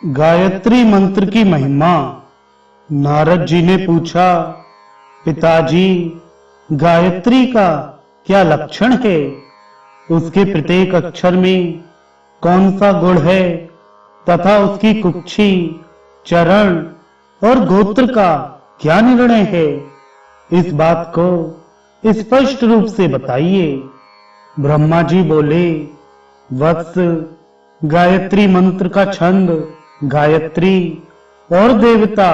गायत्री मंत्र की महिमा। नारद जी ने पूछा, पिताजी, गायत्री का क्या लक्षण है? उसके प्रत्येक अक्षर में कौन सा गुण है तथा उसकी कुक्षी, चरण और गोत्र का क्या निर्णय है? इस बात को स्पष्ट रूप से बताइए। ब्रह्मा जी बोले, वत्स, गायत्री मंत्र का छंद गायत्री और देवता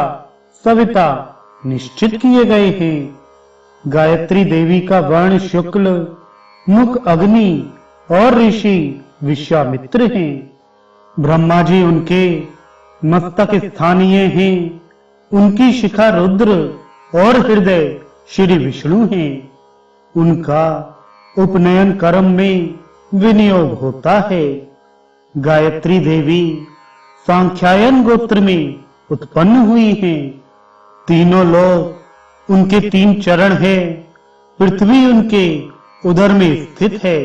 सविता निश्चित किए गए हैं। गायत्री देवी का वर्ण शुक्ल, मुख अग्नि और ऋषि विश्वामित्र हैं। ब्रह्मा जी उनके मस्तक स्थानीय हैं। उनकी शिखा रुद्र और हृदय श्री विष्णु हैं। उनका उपनयन कर्म में विनियोग होता है। गायत्री देवी सांख्यायन गोत्र में उत्पन्न हुई हैं। तीनों लोग उनके 3 चरण है। पृथ्वी उनके उदर में स्थित है।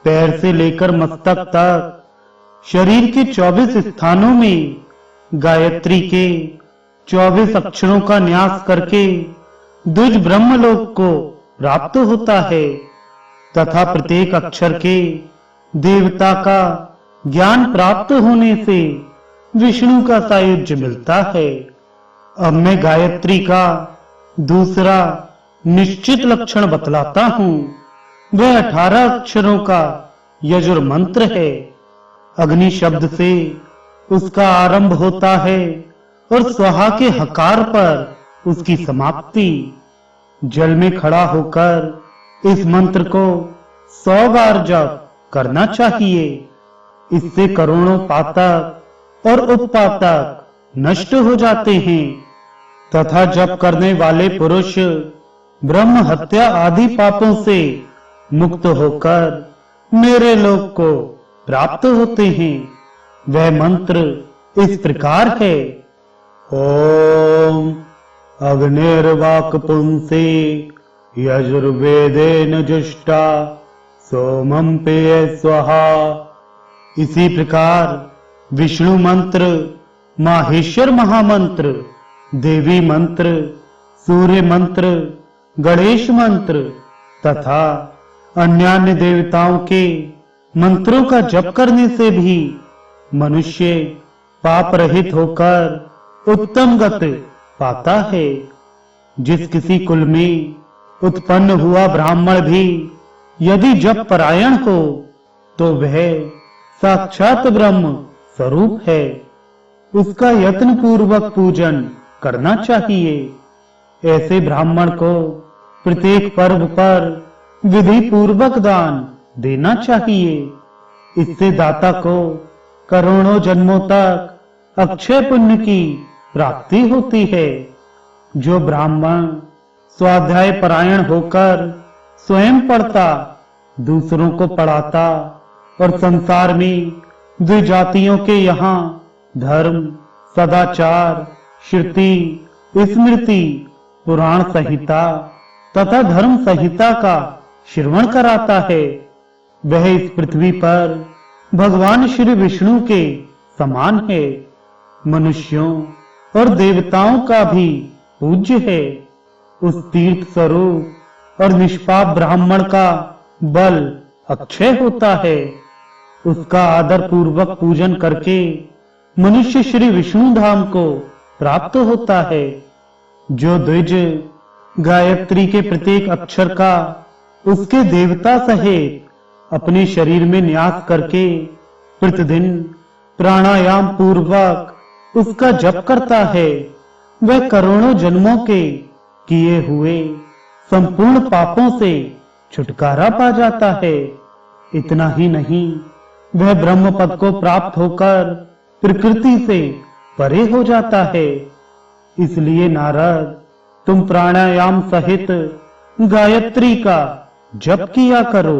पैर से लेकर मस्तक तक शरीर के 24 स्थानों में गायत्री के 24 अक्षरों का न्यास करके द्विज ब्रह्मलोक को प्राप्त होता है तथा प्रत्येक अक्षर के देवता का ज्ञान प्राप्त होने से विष्णु का सायुज्य मिलता है। अब मैं गायत्री का दूसरा निश्चित लक्षण बतलाता हूँ। वह 18 अक्षरों का यजुर मंत्र है। अग्नि शब्द से उसका आरंभ होता है और स्वाहा के हकार पर उसकी समाप्ति। जल में खड़ा होकर इस मंत्र को 100 बार जप करना चाहिए। इससे करोड़ों पातक और उपपातक नष्ट हो जाते हैं तथा जप करने वाले पुरुष ब्रह्म हत्या आदि पापों से मुक्त होकर मेरे लोक को प्राप्त होते हैं। वह मंत्र इस प्रकार है। ओम अग्निर्वाक पुंसे यजुर्वेदेन जुष्टा सोमं पेय स्वाहा। इसी प्रकार विष्णु मंत्र, माहेश्वर महामंत्र, देवी मंत्र, सूर्य मंत्र, गणेश मंत्र तथा अन्य देवताओं के मंत्रों का जप करने से भी मनुष्य पाप रहित होकर उत्तम गति पाता है। जिस किसी कुल में उत्पन्न हुआ ब्राह्मण भी यदि जप परायण हो तो वह साक्षात ब्रह्म स्वरूप है। उसका यत्न पूर्वक पूजन करना चाहिए। ऐसे ब्राह्मण को प्रत्येक पर्व पर विधि पूर्वक दान देना चाहिए। इससे दाता को करोड़ों जन्मों तक अक्षय पुण्य की प्राप्ति होती है। जो ब्राह्मण स्वाध्याय परायण होकर स्वयं पढ़ता, दूसरों को पढ़ाता और संसार में द्विजातियों के यहाँ धर्म, सदाचार, श्रुति, स्मृति, पुराण संहिता तथा धर्म संहिता का श्रवण कराता है, वह इस पृथ्वी पर भगवान श्री विष्णु के समान है। मनुष्यों और देवताओं का भी पूज्य है। उस तीर्थ स्वरूप और निष्पाप ब्राह्मण का बल अक्षय होता है। उसका आदर पूर्वक पूजन करके मनुष्य श्री विष्णु धाम को प्राप्त होता है। जो द्विज गायत्री के प्रत्येक अक्षर का उसके देवता सहित अपने शरीर में न्यास करके प्रतिदिन प्राणायाम पूर्वक उसका जप करता है, वह करोड़ों जन्मों के किए हुए संपूर्ण पापों से छुटकारा पा जाता है। इतना ही नहीं, वह ब्रह्म पद को प्राप्त होकर प्रकृति से परे हो जाता है। इसलिए नारद, तुम प्राणायाम सहित गायत्री का जप किया करो।